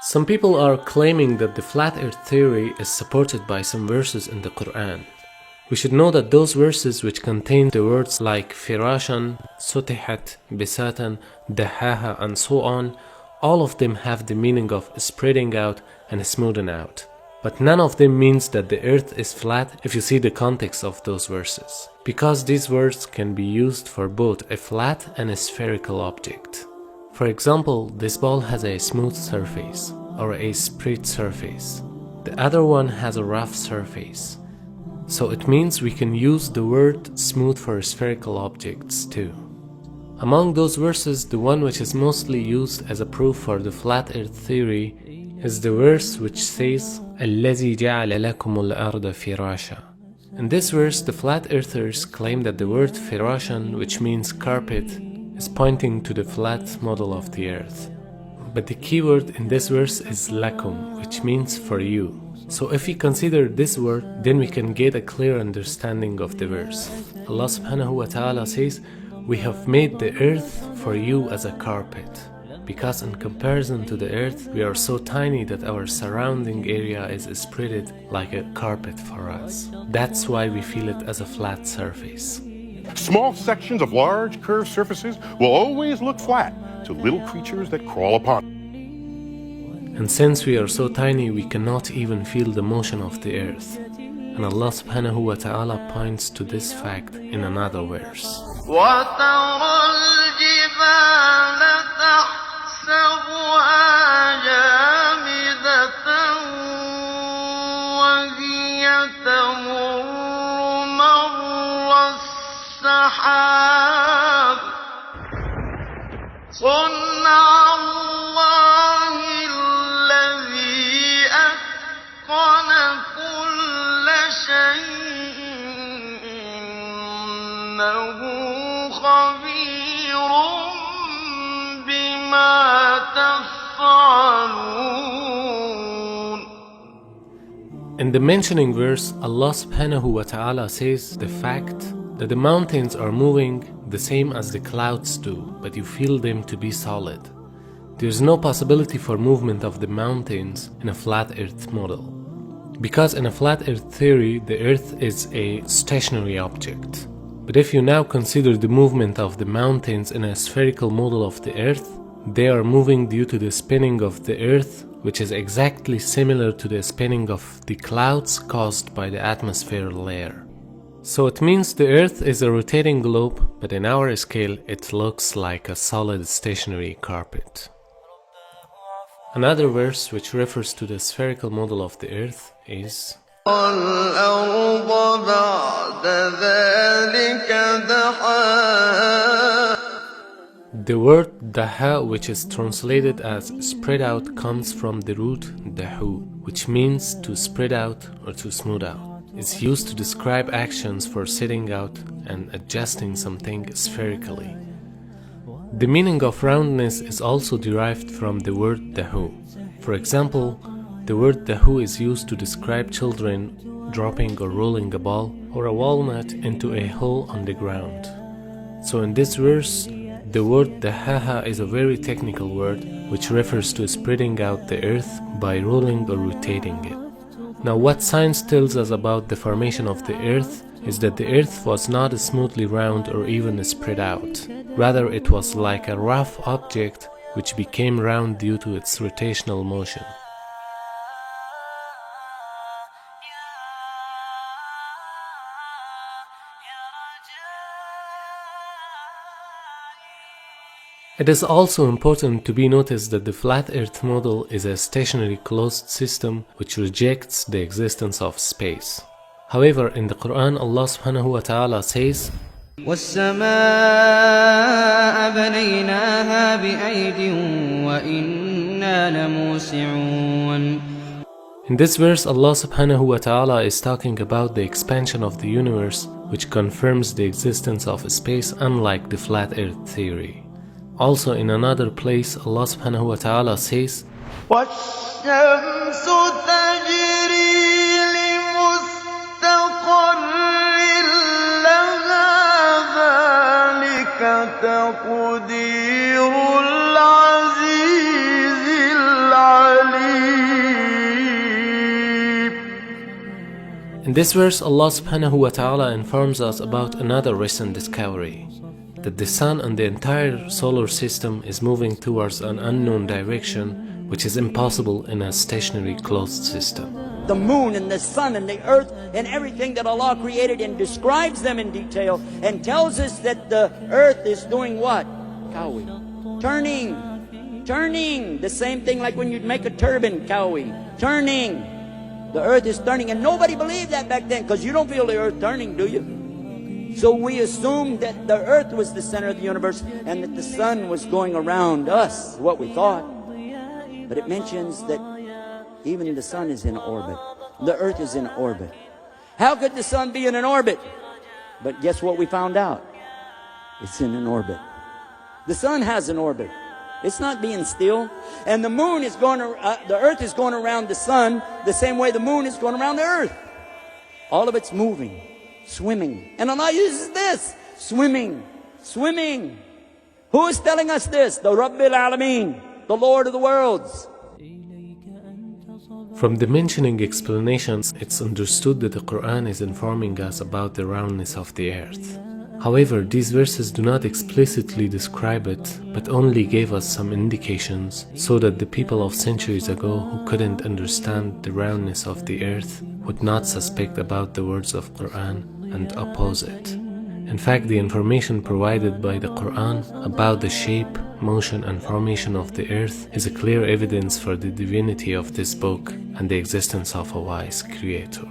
Some people are claiming that the flat earth theory is supported by some verses in the Quran. We should know that those verses which contain the words like firashan, sutihat, bisatan, dahaha and so on, all of them have the meaning of spreading out and smoothing out. But none of them means that the earth is flat if you see the context of those verses, because these words can be used for both a flat and a spherical object. For example, this ball has a smooth surface or a spread surface. The other one has a rough surface. So it means we can use the word smooth for spherical objects too. Among those verses, the one which is mostly used as a proof for the flat earth theory is the verse which says الَّذِي جَعَلَ لَكُمُ الْأَرْضَ فِرَاشًا. In this verse, the flat earthers claim that the word firashan, which means carpet, is pointing to the flat model of the earth. But the key word in this verse is lakum, which means for you. So if we consider this word, then we can get a clear understanding of the verse. Allah subhanahu wa ta'ala says, "We have made the earth for you as a carpet." Because in comparison to the earth, we are so tiny that our surrounding area is spread like a carpet for us. That's why we feel it as a flat surface. Small sections of large curved surfaces will always look flat to little creatures that crawl upon them. And since we are so tiny, we cannot even feel the motion of the earth. And Allah subhanahu wa ta'ala points to this fact in another verse. وَتَرَى الْجِبَالَ تَحْسَبُهَا جَامِدَةً وَهِيَ تَمُرُّ مَرَّ السَّحَابِ صُنْعَ اللَّهِ الَّذِي أَتْقَنَ كُلَّ شَيْءٍ إِنَّهُ خَبِيرٌ بِمَا تَفْعَلُونَ. In the mentioning verse, Allah subhanahu wa ta'ala says the fact that the mountains are moving the same as the clouds do, but you feel them to be solid. There is no possibility for movement of the mountains in a flat earth model. Because in a flat earth theory, the earth is a stationary object. But if you now consider the movement of the mountains in a spherical model of the earth, they are moving due to the spinning of the earth, which is exactly similar to the spinning of the clouds caused by the atmosphere layer. So it means the earth is a rotating globe, but in our scale it looks like a solid stationary carpet. Another verse which refers to the spherical model of the earth is وَالْأَرْضَ بَعْدَ ذَلِكَ دَحَاهَا. The word daha, which is translated as spread out, comes from the root dahu, which means to spread out or to smooth out. It's used to describe actions for setting out and adjusting something spherically. The meaning of roundness is also derived from the word dahu. For example, the word dahu is used to describe children dropping or rolling a ball or a walnut into a hole on the ground. So in this verse, the word dahaha is a very technical word which refers to spreading out the earth by rolling or rotating it. Now what science tells us about the formation of the earth is that the earth was not smoothly round or even spread out. Rather, it was like a rough object which became round due to its rotational motion. It is also important to be noticed that the flat earth model is a stationary closed system which rejects the existence of space. However, in the Quran, Allah subhanahu wa ta'ala says, وَالسَّمَاءَ بَنَيْنَاهَا بِأَيْدٍ وَإِنَّا لَمُوسِعُونَ. In this verse, Allah subhanahu wa ta'ala is talking about the expansion of the universe, which confirms the existence of space unlike the flat earth theory. Also in another place, Allah subhanahu wa ta'ala says, وَالشَّمْسُ تَجْرِي لِمُسْتَقَرٍّ لَهَا ذَلِكَ تَقْدِيرُ الْعَزِيزِ الْعَلِيمِ. In this verse, Allah subhanahu wa ta'ala informs us about another recent discovery, that the sun and the entire solar system is moving towards an unknown direction, which is impossible in a stationary closed system. The moon and the sun and the earth and everything that Allah created and describes them in detail and tells us that the earth is doing what? Kawi. Turning. The same thing like when you'd make a turban, kawi. Turning. The earth is turning, and nobody believed that back then, because you don't feel the earth turning, do you? So we assumed that the earth was the center of the universe and that the sun was going around us, what we thought. But it mentions that even the sun is in orbit. The earth is in orbit. How could the sun be in an orbit? But guess what we found out? It's in an orbit. The sun has an orbit. It's not being still. And the moon is going, the earth is going around the sun the same way the moon is going around the earth. All of it's moving, swimming. And Allah uses this, swimming. Who is telling us this? The Rabbil Alameen, the Lord of the worlds. From the mentioning explanations, it's understood that the Quran is informing us about the roundness of the earth. However, these verses do not explicitly describe it, but only gave us some indications, so that the people of centuries ago who couldn't understand the roundness of the earth would not suspect about the words of Quran and oppose it. In fact, the information provided by the Quran about the shape, motion and formation of the earth is a clear evidence for the divinity of this book and the existence of a wise creator.